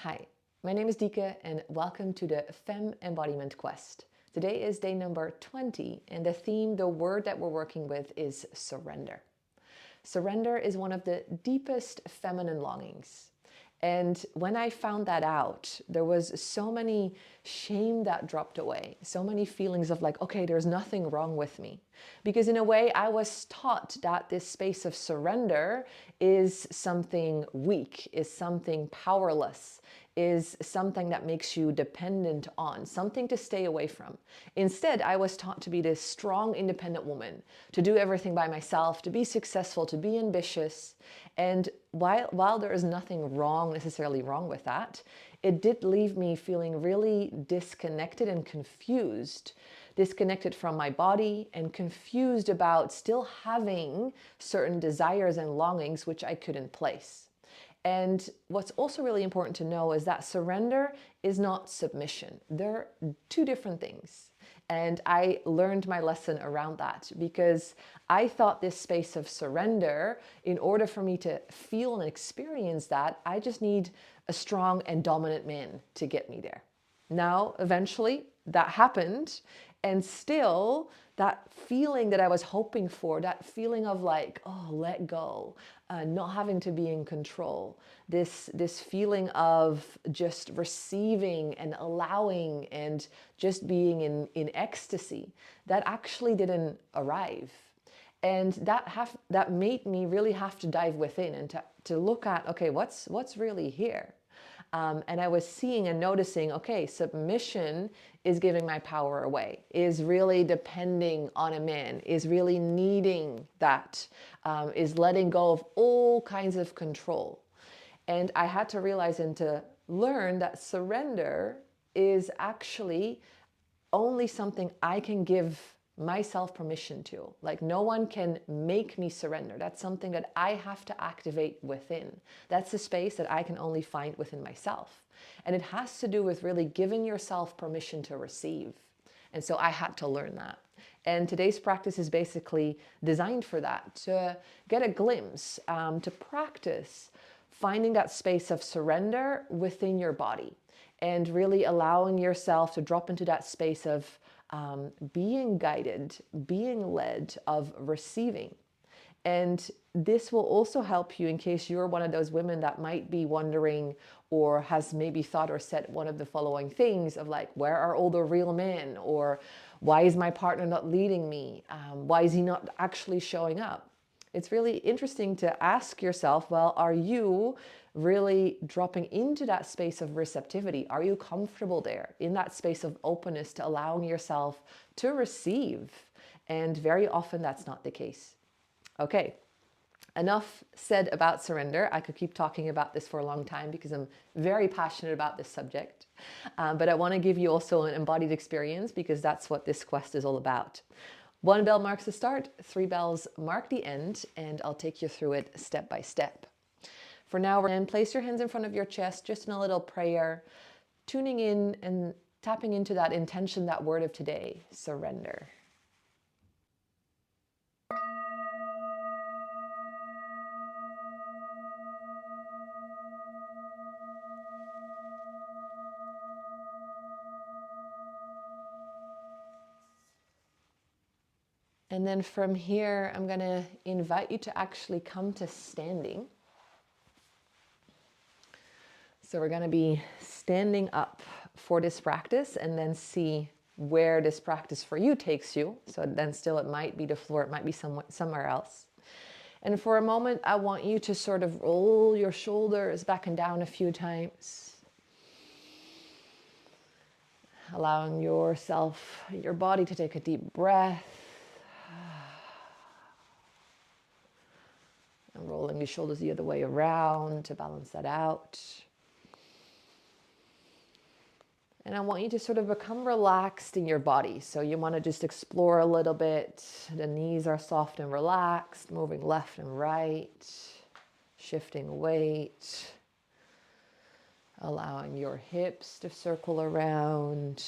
Hi, my name is Dike and welcome to the Femme Embodiment Quest. Today is day number 20 and the word that we're working with is surrender. Surrender is one of the deepest feminine longings. And when I found that out, there was so many shame that dropped away, so many feelings of like, okay, there's nothing wrong with me. Because in a way, I was taught that this space of surrender is something weak, is something powerless, is something that makes you dependent on, something to stay away from. Instead, I was taught to be this strong, independent woman, to do everything by myself, to be successful, to be ambitious. And while there is nothing necessarily wrong with that, it did leave me feeling really disconnected and confused. Disconnected from my body and confused about still having certain desires and longings which I couldn't place. And what's also really important to know is that surrender is not submission. They're two different things. And I learned my lesson around that because I thought this space of surrender, in order for me to feel and experience that, I just need a strong and dominant man to get me there. Now, eventually, that happened. And still, that feeling that I was hoping for, that feeling of like, oh, let go, not having to be in control, this feeling of just receiving and allowing and just being in ecstasy, that actually didn't arrive. And that made me really have to dive within and to look at, okay, what's really here? And I was seeing and noticing, okay, submission is giving my power away, is really depending on a man, is really needing that, is letting go of all kinds of control. And I had to realize and to learn that surrender is actually only something I can give myself permission to. Like, no one can make me surrender. That's something that I have to activate within. That's a space that I can only find within myself. And it has to do with really giving yourself permission to receive. And so I had to learn that. And today's practice is basically designed for that, to get a glimpse, to practice finding that space of surrender within your body and really allowing yourself to drop into that space of being guided, being led, of receiving. And this will also help you in case you're one of those women that might be wondering or has maybe thought or said one of the following things of like, where are all the real men? Or why is my partner not leading me? Why is he not actually showing up? It's really interesting to ask yourself, well, are you really dropping into that space of receptivity? Are you comfortable there in that space of openness to allowing yourself to receive? And very often that's not the case. Okay, enough said about surrender. I could keep talking about this for a long time because I'm very passionate about this subject. But I want to give you also an embodied experience because that's what this quest is all about. 1 bell marks the start, 3 bells mark the end, and I'll take you through it step by step. For now, we're going to place your hands in front of your chest, just in a little prayer, tuning in and tapping into that intention, that word of today, surrender. And then from here, I'm going to invite you to actually come to standing. So we're going to be standing up for this practice and then see where this practice for you takes you. So then still it might be the floor, it might be somewhere else. And for a moment, I want you to sort of roll your shoulders back and down a few times. Allowing yourself, your body to take a deep breath. And rolling the shoulders the other way around to balance that out. And I want you to sort of become relaxed in your body. So you want to just explore a little bit. The knees are soft and relaxed, moving left and right, shifting weight, allowing your hips to circle around,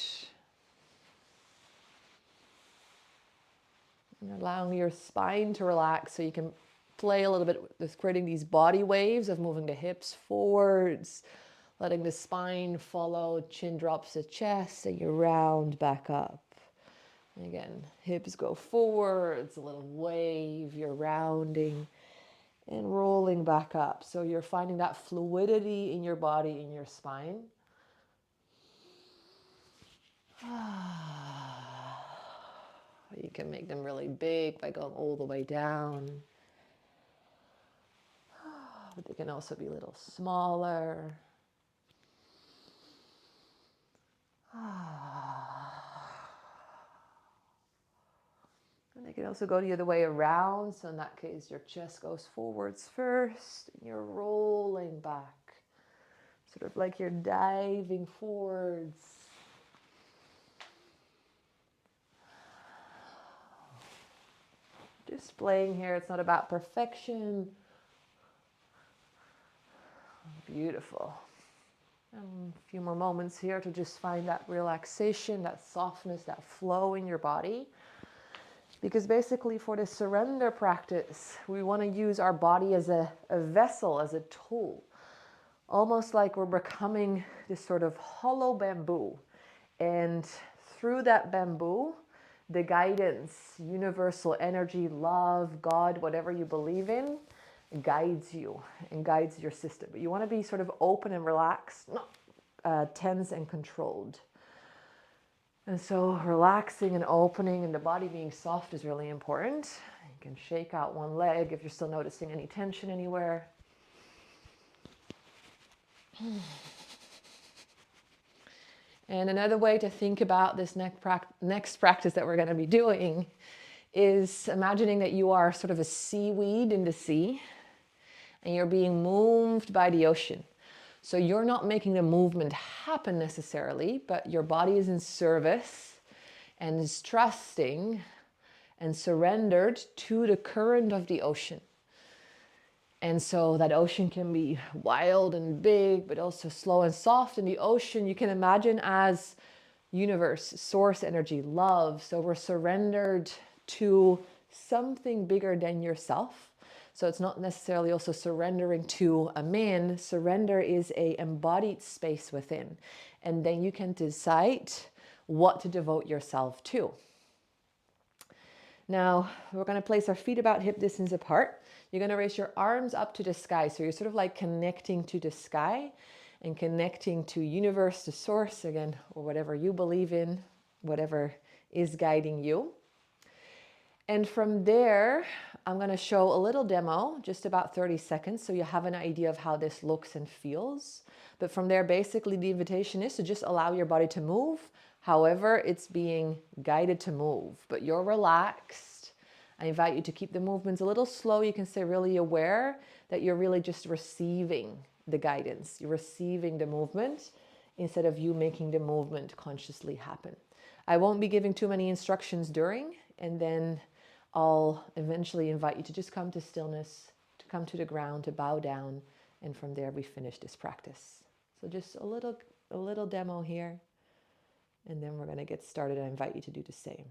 and allowing your spine to relax so you can play a little bit with creating these body waves of moving the hips forwards, letting the spine follow, chin drops the chest, and you round back up. And again, hips go forwards, a little wave, you're rounding and rolling back up. So you're finding that fluidity in your body, in your spine. You can make them really big by going all the way down. But they can also be a little smaller. And they can also go the other way around. So in that case, your chest goes forwards first, and you're rolling back. Sort of like you're diving forwards. Displaying here, it's not about perfection. Beautiful. And a few more moments here to just find that relaxation, that softness, that flow in your body. Because basically for the surrender practice, we want to use our body as a vessel, as a tool. Almost like we're becoming this sort of hollow bamboo. And through that bamboo, the guidance, universal energy, love, God, whatever you believe in, guides you and guides your system. But you want to be sort of open and relaxed, not tense and controlled. And so relaxing and opening and the body being soft is really important. You can shake out one leg if you're still noticing any tension anywhere. And another way to think about this next practice that we're going to be doing is imagining that you are sort of a seaweed in the sea and you're being moved by the ocean. So you're not making the movement happen necessarily, but your body is in service and is trusting and surrendered to the current of the ocean. And so that ocean can be wild and big, but also slow and soft. And the ocean, you can imagine as universe, source energy, love. So we're surrendered to something bigger than yourself. So it's not necessarily also surrendering to a man. Surrender is an embodied space within. And then you can decide what to devote yourself to. Now, we're going to place our feet about hip distance apart. You're going to raise your arms up to the sky. So you're sort of like connecting to the sky and connecting to universe, to source, again, or whatever you believe in, whatever is guiding you. And from there, I'm going to show a little demo, just about 30 seconds, so you have an idea of how this looks and feels. But from there, basically, the invitation is to just allow your body to move. However, it's being guided to move, but you're relaxed. I invite you to keep the movements a little slow. You can stay really aware that you're really just receiving the guidance. You're receiving the movement instead of you making the movement consciously happen. I won't be giving too many instructions during, and then I'll eventually invite you to just come to stillness, to come to the ground, to bow down, and from there we finish this practice. So just a little demo here, and then we're going to get started. I invite you to do the same.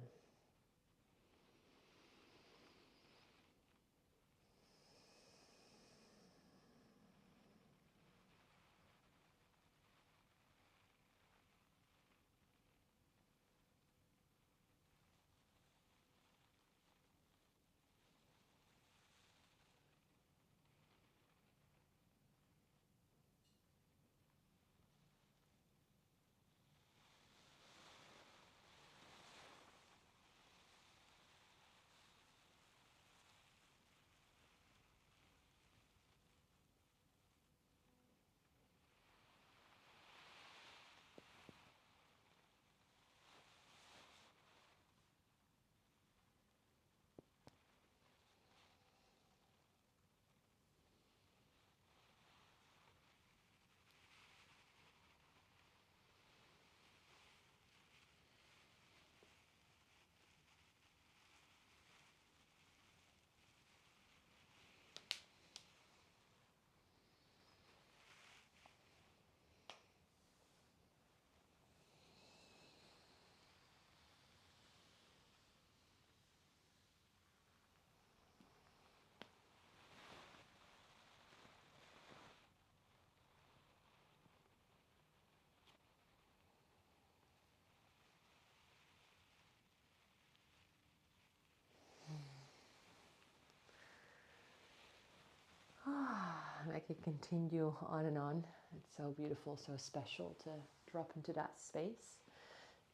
could continue on and on. It's so beautiful, so special to drop into that space.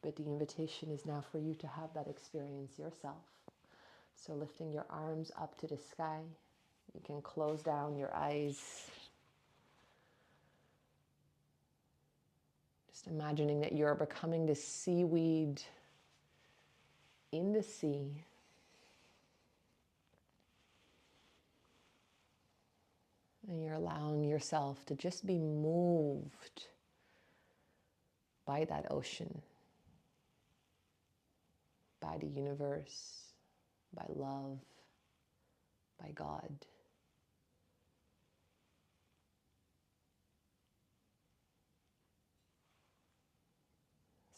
But the invitation is now for you to have that experience yourself. So lifting your arms up to the sky, you can close down your eyes. Just imagining that you're becoming this seaweed in the sea. And you're allowing yourself to just be moved by that ocean, by the universe, by love, by God.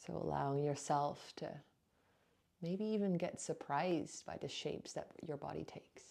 So allowing yourself to maybe even get surprised by the shapes that your body takes.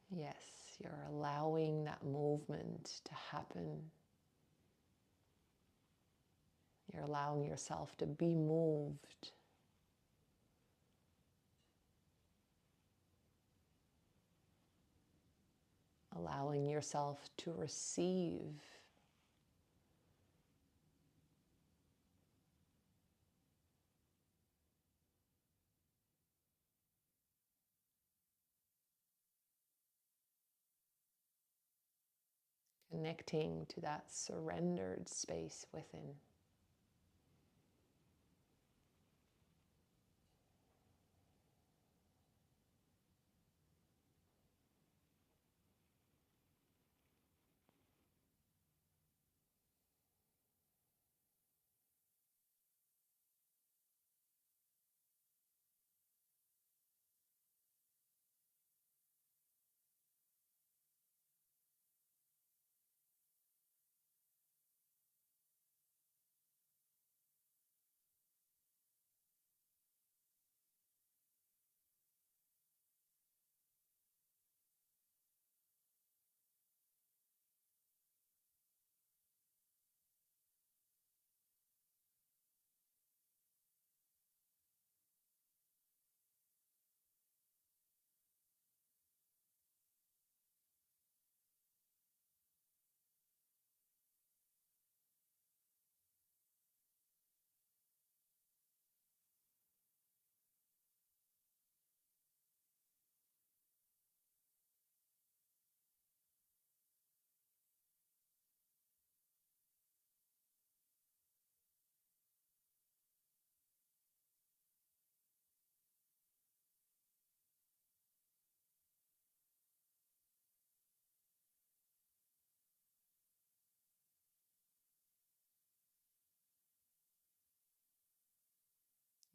Yes, you're allowing that movement to happen. You're allowing yourself to be moved. Allowing yourself to receive. Connecting to that surrendered space within.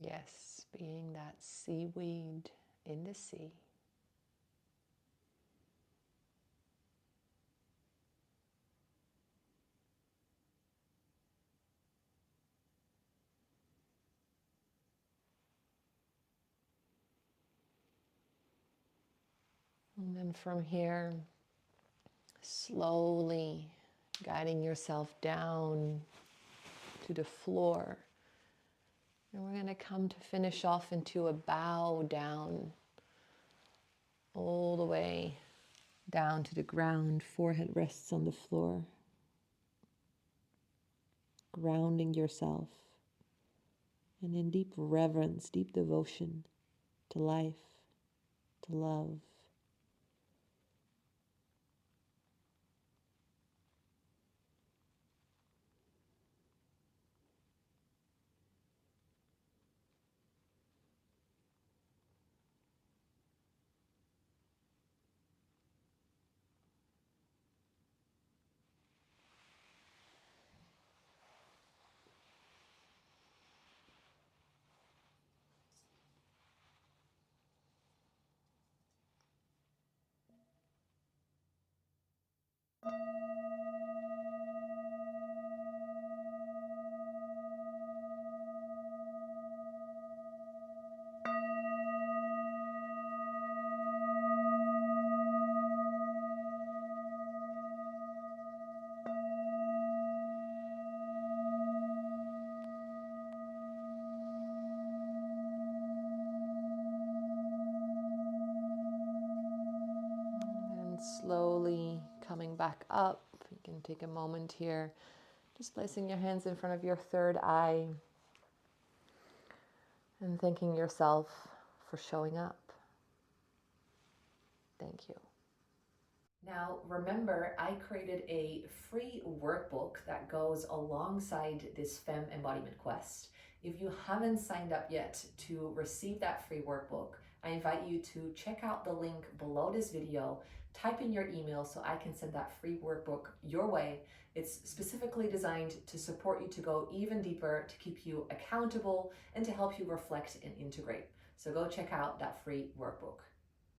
Yes, being that seaweed in the sea. And then from here, slowly guiding yourself down to the floor. And we're going to come to finish off into a bow down, all the way down to the ground. Forehead rests on the floor. Grounding yourself. And in deep reverence, deep devotion to life, to love. Slowly coming back up. You can take a moment here, just placing your hands in front of your third eye and thanking yourself for showing up. Thank you. Now, remember, I created a free workbook that goes alongside this Femme Embodiment Quest. If you haven't signed up yet to receive that free workbook, I invite you to check out the link below this video, type in your email so I can send that free workbook your way. It's specifically designed to support you to go even deeper, to keep you accountable, and to help you reflect and integrate. So go check out that free workbook.